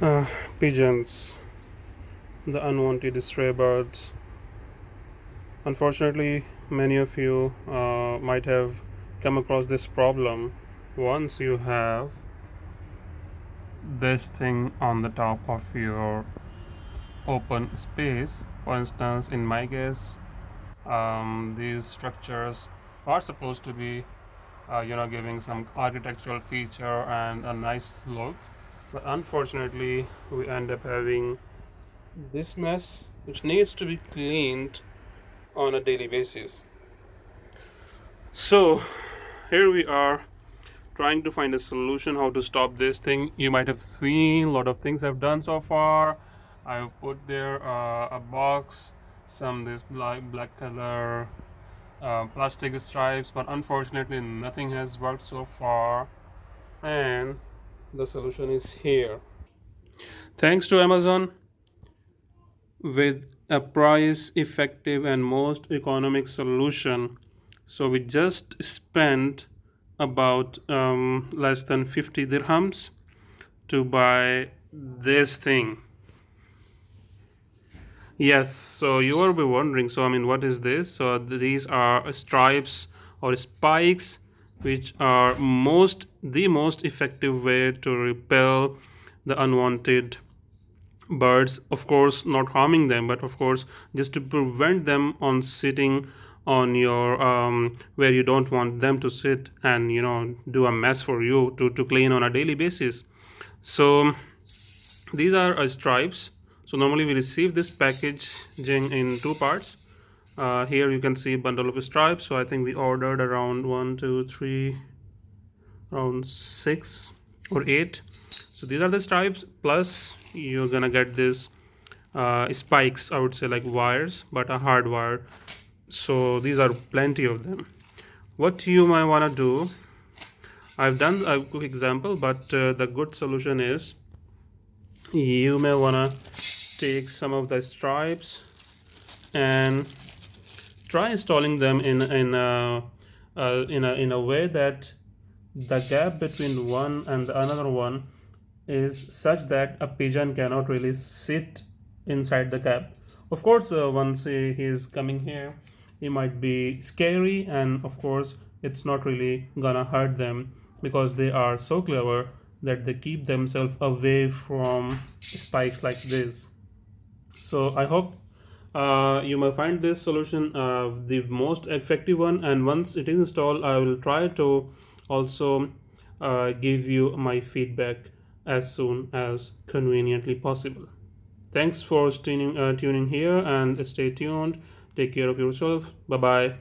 Uh, Pigeons, the unwanted stray birds. Unfortunately, many of you might have come across this problem once you have this thing on the top of your open space. For instance, in my case, these structures are supposed to be, giving some architectural feature and a nice look, but unfortunately, we end up having this mess which needs to be cleaned on a daily basis. So here we are trying to find a solution how to stop this thing. You might have seen a lot of things I've done so far. I've put there a box, some this black color plastic stripes, but unfortunately nothing has worked so far, and the solution is here. Thanks to Amazon, with a price effective and most economic solution. So we just spent about less than 50 dirhams to buy this thing. Yes, so you will be wondering, so I mean, what is this? So these are stripes or spikes which are the most effective way to repel the unwanted birds, of course not harming them, but of course just to prevent them on sitting on your where you don't want them to sit and do a mess for you to clean on a daily basis. So these are stripes. So normally we receive this packaging in two parts. Here you can see bundle of stripes. So I think we ordered around one two three around 6 or 8. So these are the stripes, plus you're gonna get this spikes, I would say, like wires, but a hard wire. So these are plenty of them. What you might want to do, I've done a quick example, but the good solution is you may want to take some of the stripes and try installing them in a way that the gap between one and the another one is such that a pigeon cannot really sit inside the gap. Of course, once he is coming here, he might be scary, and of course, it's not really gonna hurt them because they are so clever that they keep themselves away from spikes like this. So I hope you may find this solution the most effective one, and once it is installed I will try to also give you my feedback as soon as conveniently possible. Thanks for tuning here, and stay tuned. Take care of yourself. Bye bye.